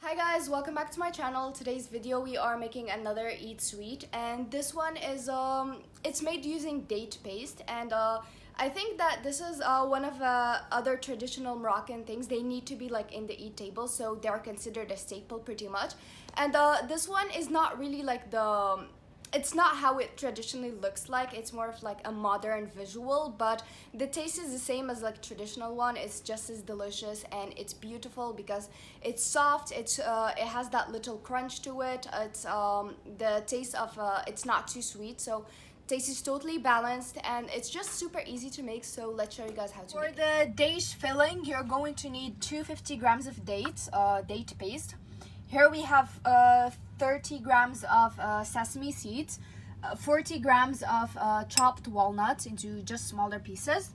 Hi guys, welcome back to my channel. Today's video we are making another eat sweet, and this one is it's made using date paste, and I think that this is one of other traditional Moroccan things. They need to be like in the eat table, so they are considered a staple pretty much. And this one is not really like it's not how it traditionally looks like. It's more of like a modern visual, but the taste is the same as like traditional one. It's just as delicious, and it's beautiful because it's soft. It has that little crunch to it. It's the taste of it's not too sweet, so taste is totally balanced, and it's just super easy to make. So let's show you guys how to make it. For the date filling, you're going to need 250 grams of dates, date paste. Here we have 30 grams of sesame seeds, 40 grams of chopped walnuts into just smaller pieces,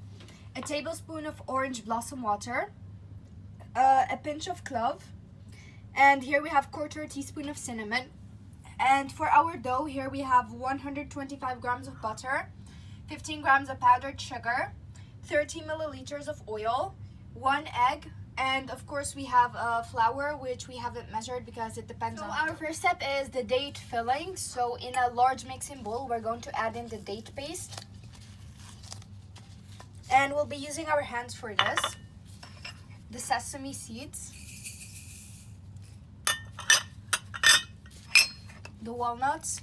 a tablespoon of orange blossom water, a pinch of clove, and here we have quarter teaspoon of cinnamon. And for our dough, here we have 125 grams of butter, 15 grams of powdered sugar, 30 milliliters of oil, 1 egg, and of course we have flour, which we haven't measured because it depends on. So our first step is the date filling. So in a large mixing bowl, we're going to add in the date paste, and we'll be using our hands for this. The sesame seeds, the walnuts,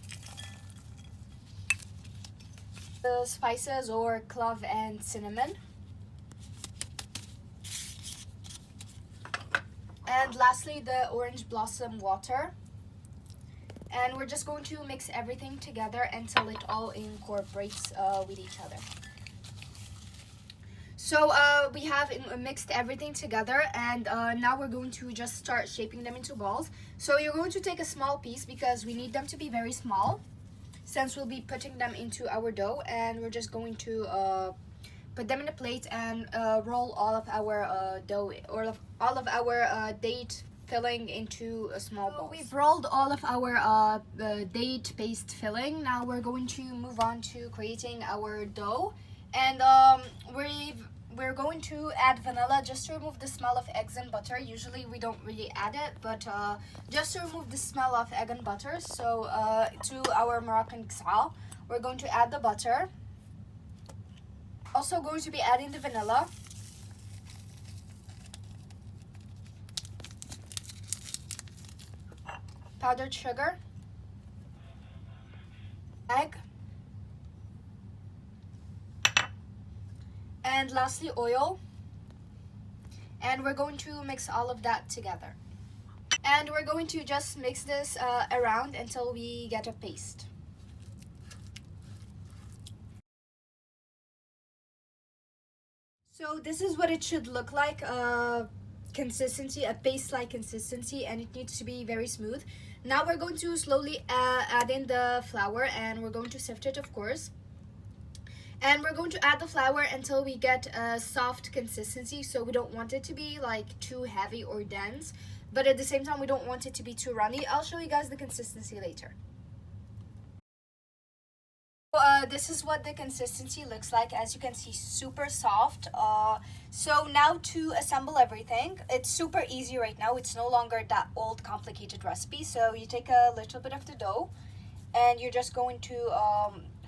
the spices or clove and cinnamon, and lastly the orange blossom water. And we're just going to mix everything together until it all incorporates with each other. So we have mixed everything together, and now we're going to just start shaping them into balls. So you're going to take a small piece because we need them to be very small, since we'll be putting them into our dough, and we're just going to put them in a plate and roll all of our dough, or all of our date filling into a small bowl. We've rolled all of our date paste filling. Now we're going to move on to creating our dough, and we're going to add vanilla just to remove the smell of eggs and butter. Usually we don't really add it, but just to remove the smell of egg and butter. So to our Moroccan Kouzina, we're going to add the butter. Also going to be adding the vanilla, powdered sugar, egg, and lastly oil. And we're going to mix all of that together, and we're going to just mix this around until we get a paste. So this is what it should look like, consistency, a paste-like consistency, and it needs to be very smooth. Now we're going to slowly add in the flour, and we're going to sift it, of course. And we're going to add the flour until we get a soft consistency. So we don't want it to be like too heavy or dense, but at the same time we don't want it to be too runny. I'll show you guys the consistency later. This is what the consistency looks like. As you can see, super soft. So now to assemble everything, it's super easy right now. It's no longer that old complicated recipe. So you take a little bit of the dough, and you're just going to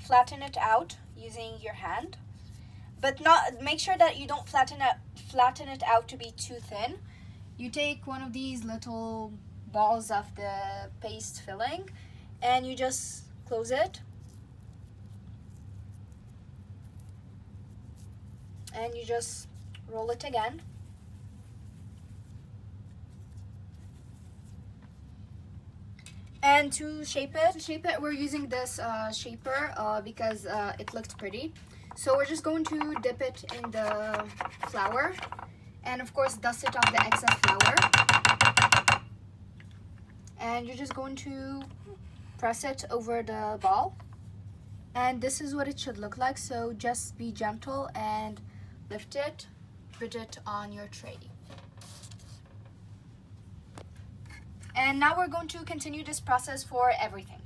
flatten it out using your hand, but make sure that you don't flatten it out to be too thin. You take one of these little balls of the paste filling, and you just close it, and you just roll it again. And to shape it, we're using this shaper because it looks pretty. So we're just going to dip it in the flour, and of course dust it off the excess flour. And you're just going to press it over the ball. And this is what it should look like. So just be gentle and lift it, put it on your tray. And now we're going to continue this process for everything.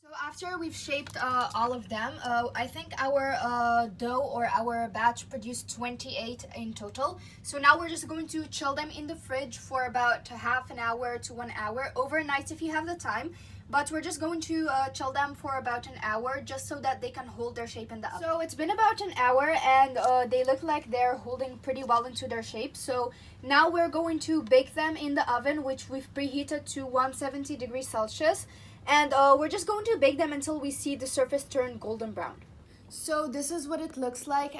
So after we've shaped all of them, I think our dough or our batch produced 28 in total. So now we're just going to chill them in the fridge for about half an hour to 1 hour, overnight if you have the time. But we're just going to chill them for about an hour just so that they can hold their shape in the oven. So it's been about an hour and they look like they're holding pretty well into their shape. So now we're going to bake them in the oven, which we've preheated to 170 degrees Celsius. And we're just going to bake them until we see the surface turn golden brown. So this is what it looks like.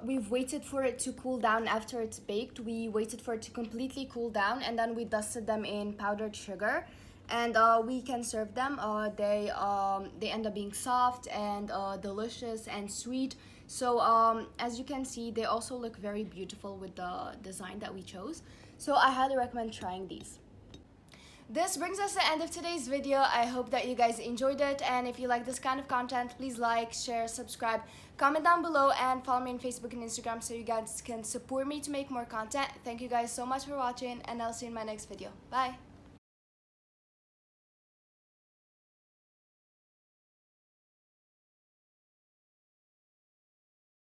We've waited for it to cool down after it's baked. We waited for it to completely cool down and then we dusted them in powdered sugar. And we can serve them. They end up being soft and delicious and sweet. So as you can see, they also look very beautiful with the design that we chose. So I highly recommend trying these. This brings us to the end of today's video. I hope that you guys enjoyed it, and if you like this kind of content, please like, share, subscribe, comment down below, and follow me on Facebook and Instagram so you guys can support me to make more content. Thank you guys so much for watching, and I'll see you in my next video. Bye!